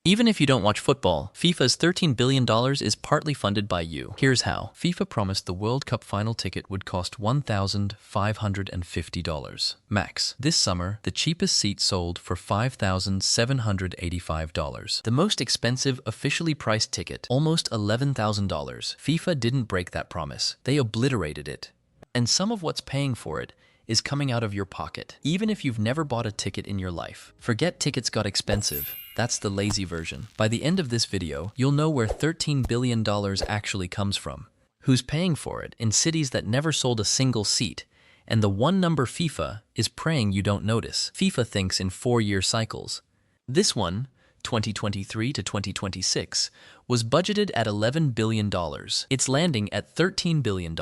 Even if you don't watch football, FIFA's $13 billion is partly funded by you. Here's how. FIFA promised the World Cup final ticket would cost $1,550 max. This summer, the cheapest seat sold for $5,785. The most expensive officially priced ticket, almost $11,000. FIFA didn't break that promise. They obliterated it. And some of what's paying for it is coming out of your pocket, even if you've never bought a ticket in your life. Forget tickets got expensive. That's the lazy version. By the end of this video, you'll know where $13 billion actually comes from, who's paying for it in cities that never sold a single seat, and the one number FIFA is praying you don't notice. FIFA thinks in 4-year cycles. This one, 2023 to 2026, was budgeted at $11 billion. It's landing at $13 billion.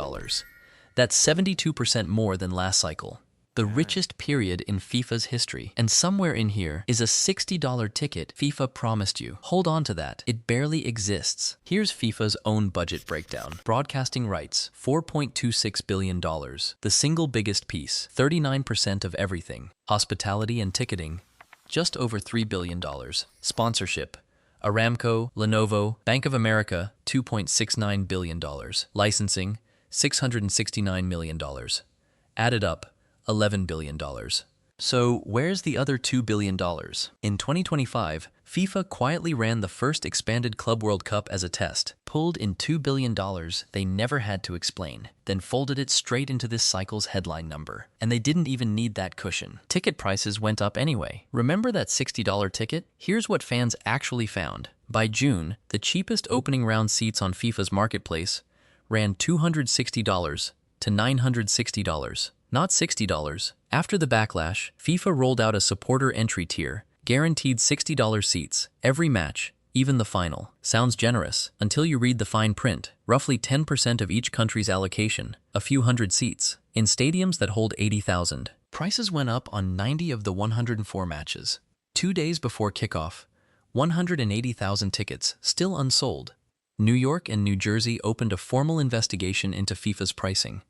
That's 72% more than last cycle. The richest period in FIFA's history. And somewhere in here is a $60 ticket FIFA promised you. Hold on to that. It barely exists. Here's FIFA's own budget breakdown. Broadcasting rights, $4.26 billion. The single biggest piece, 39% of everything. Hospitality and ticketing, just over $3 billion. Sponsorship, Aramco, Lenovo, Bank of America, $2.69 billion. Licensing, $669 million. Added up, $11 billion. So where's the other $2 billion? In 2025, FIFA quietly ran the first expanded Club World Cup as a test, pulled in $2 billion they never had to explain, then folded it straight into this cycle's headline number. And they didn't even need that cushion. Ticket prices went up anyway. Remember that $60 ticket? Here's what fans actually found. By June, the cheapest opening round seats on FIFA's marketplace ran $260 to $960. Not $60. After the backlash, FIFA rolled out a supporter entry tier, guaranteed $60 seats, every match, even the final. Sounds generous, until you read the fine print. Roughly 10% of each country's allocation, a few hundred seats, in stadiums that hold 80,000. Prices went up on 90 of the 104 matches. 2 days before kickoff, 180,000 tickets, still unsold. New York and New Jersey opened a formal investigation into FIFA's pricing.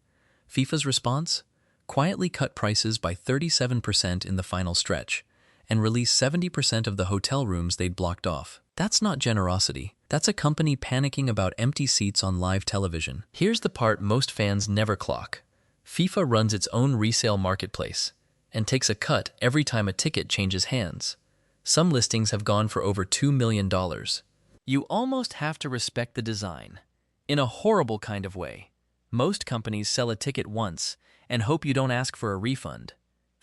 FIFA's response? Quietly cut prices by 37% in the final stretch, and released 70% of the hotel rooms they'd blocked off. That's not generosity. That's a company panicking about empty seats on live television. Here's the part most fans never clock. FIFA runs its own resale marketplace, and takes a cut every time a ticket changes hands. Some listings have gone for over $2 million. You almost have to respect the design. In a horrible kind of way. Most companies sell a ticket once, and hope you don't ask for a refund.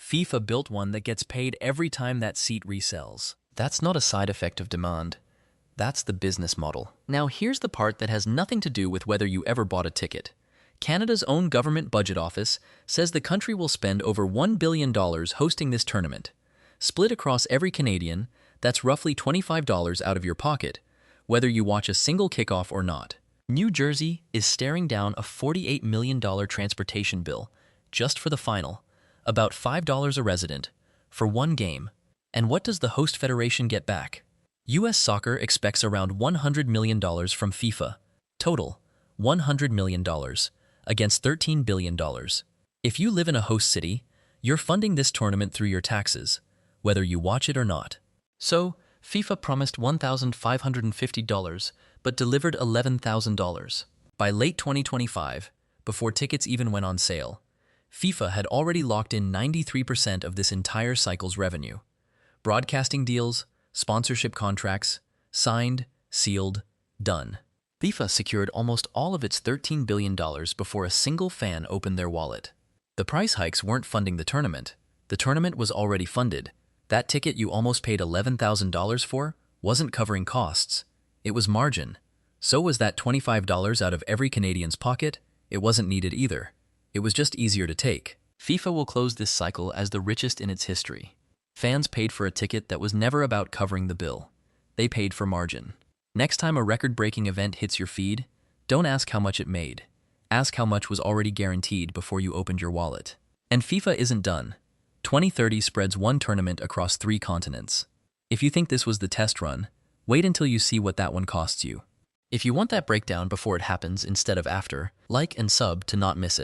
FIFA built one that gets paid every time that seat resells. That's not a side effect of demand. That's the business model. Now here's the part that has nothing to do with whether you ever bought a ticket. Canada's own government budget office says the country will spend over $1 billion hosting this tournament. Split across every Canadian, that's roughly $25 out of your pocket, whether you watch a single kickoff or not. New Jersey is staring down a $48 million transportation bill just for the final, about $5 a resident, for one game. And what does the host federation get back? U.S. Soccer expects around $100 million from FIFA. Total, $100 million, against $13 billion. If you live in a host city, you're funding this tournament through your taxes, whether you watch it or not. So, FIFA promised $1,550, but delivered $11,000. By late 2025, before tickets even went on sale, FIFA had already locked in 93% of this entire cycle's revenue. Broadcasting deals, sponsorship contracts, signed, sealed, done. FIFA secured almost all of its $13 billion before a single fan opened their wallet. The price hikes weren't funding the tournament. The tournament was already funded. That ticket you almost paid $11,000 for wasn't covering costs. It was margin. So was that $25 out of every Canadian's pocket. It wasn't needed either. It was just easier to take. FIFA will close this cycle as the richest in its history. Fans paid for a ticket that was never about covering the bill. They paid for margin. Next time a record-breaking event hits your feed, don't ask how much it made. Ask how much was already guaranteed before you opened your wallet. And FIFA isn't done. 2030 spreads one tournament across 3 continents. If you think this was the test run, wait until you see what that one costs you. If you want that breakdown before it happens instead of after, like and sub to not miss it.